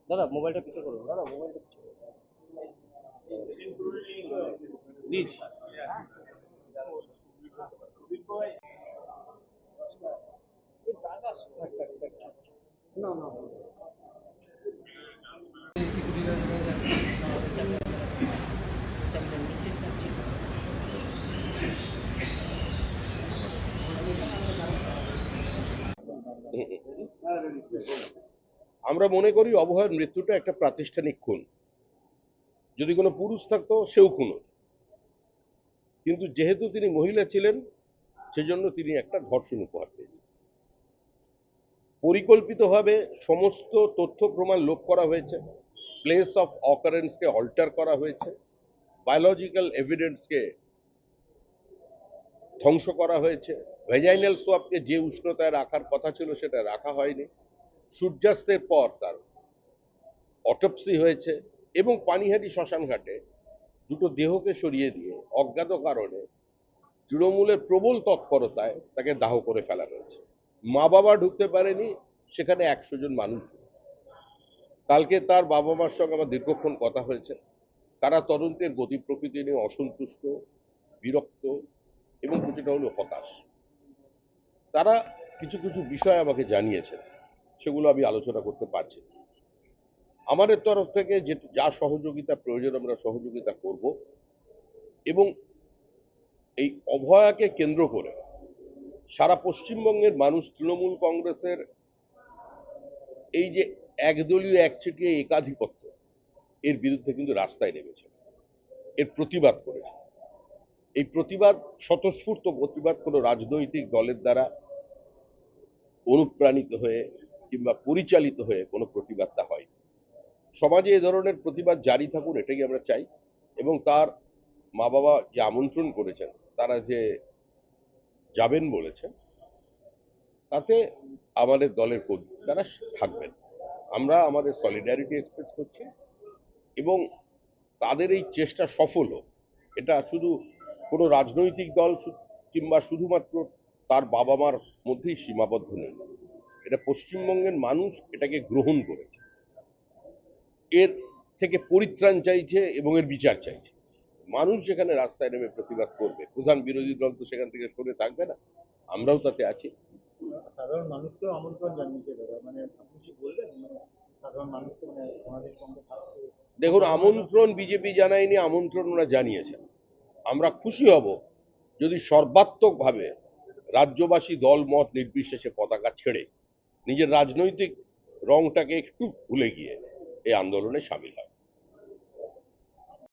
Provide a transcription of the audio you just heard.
দাদা মোবাইলটা পিছে করো, দাদা মোবাইলটা পিছে করো। নিজ না না আমরা মনে করি অভয়ের মৃত্যুটা একটা প্রাতিষ্ঠানিক খুন। যদি কোনো পুরুষ থাকতো সেও খুন হতো। কিন্তু যেহেতু তিনি মহিলা ছিলেন সেজন্য তিনি একটা ধর্ষণ উপহার পেয়েছেন। পরিকল্পিতভাবে সমস্ত তথ্য প্রমাণ লোপ করা হয়েছে, প্লেস অফ অকারেন্সকে অল্টার করা হয়েছে, বায়োলজিক্যাল এভিডেন্সকে ধ্বংস করা হয়েছে, ভেজাইনাল সোয়াবকে যে উষ্ণতায় রাখার কথা ছিল সেটা রাখা হয়নি, সূর্যাস্তের পর তার অটপসি হয়েছে এবং পানিহাটি শ্মশানঘাটে দুটো দেহকে সরিয়ে দিয়ে অজ্ঞাত কারণে তৃণমূলের প্রবল তৎপরতায় তাকে দাহ করে ফেলা হয়েছে। মা বাবা ঢুকতে পারেনি, সেখানে 100 জন মানুষ ঢুকেছে। কালকে তার বাবা মার সঙ্গে আমার দীর্ঘক্ষণ কথা হয়েছে। তারা তদন্তের গতি প্রকৃতি নিয়ে অসন্তুষ্ট, বিরক্ত এবং কিছুটা হলেও হতাশ। তারা কিছু কিছু বিষয় আমাকে জানিয়েছেন, সেগুলো আমি আলোচনা করতে পারছি না। আমাদের তরফ থেকে যে যা সহযোগিতা প্রয়োজন আমরা সহযোগিতা করব এবং এই অভয়াকে কেন্দ্র করে সারা পশ্চিমবঙ্গের মানুষ তৃণমূল কংগ্রেসের এই যে একদলীয় একচেটিয়া একাধিপত্য, এর বিরুদ্ধে কিন্তু রাস্তায় নেমেছে, এর প্রতিবাদ করেছে। এই প্রতিবাদ স্বতঃস্ফূর্ত প্রতিবাদ কোনো রাজনৈতিক দলের দ্বারা অনুপ্রাণিত হয়ে কিংবা পরিচালিত হয়ে কোনো প্রতিবাদটা হয়। সমাজে এ ধরনের প্রতিবাদ জারি থাকুন, এটাই আমরা চাই। এবং তার মা বাবা যে আমন্ত্রণ করেছেন, তারা যে যাবেন বলেছেন, তাতে আমাদের দলের কর্মীরা থাকবেন। আমরা আমাদের সলিডারিটি এক্সপ্রেস করছি এবং তাদের এই চেষ্টা সফল হোক, এটা শুধু কোনো রাজনৈতিক দল কিংবা শুধুমাত্র তার বাবা মার মধ্যেই সীমাবদ্ধ নেই। এটা পশ্চিমবঙ্গের মানুষ এটাকে গ্রহণ করেছে, এর থেকে পরিত্রাণ চাইছে এবং এর বিচার চাইছে। মানুষ যেখানে রাস্তায় নেমে প্রতিবাদ করবে, প্রধান বিরোধী দল তো সেখান থেকে সরে থাকবে না, আমরাও তাতে আছি। সাধারণ মানুষকেও আমন্ত্রণ জানিয়েছে দাদা, মানে আপনি কি বলবেন, মানে সাধারণ মানুষকে, মানে আমাদের সঙ্গে থাকতে? দেখুন, আমন্ত্রণ বিজেপি জানায়নি, আমন্ত্রণ ওরা জানিয়েছেন। আমরা খুশি হব যদি সর্বাত্মকভাবে রাজ্যবাসী দল মত নির্বিশেষে পতাকা ছেড়ে নিজের রাজনৈতিক রংটাকে একটু ভুলে গিয়ে এই আন্দোলনে সামিল হয়।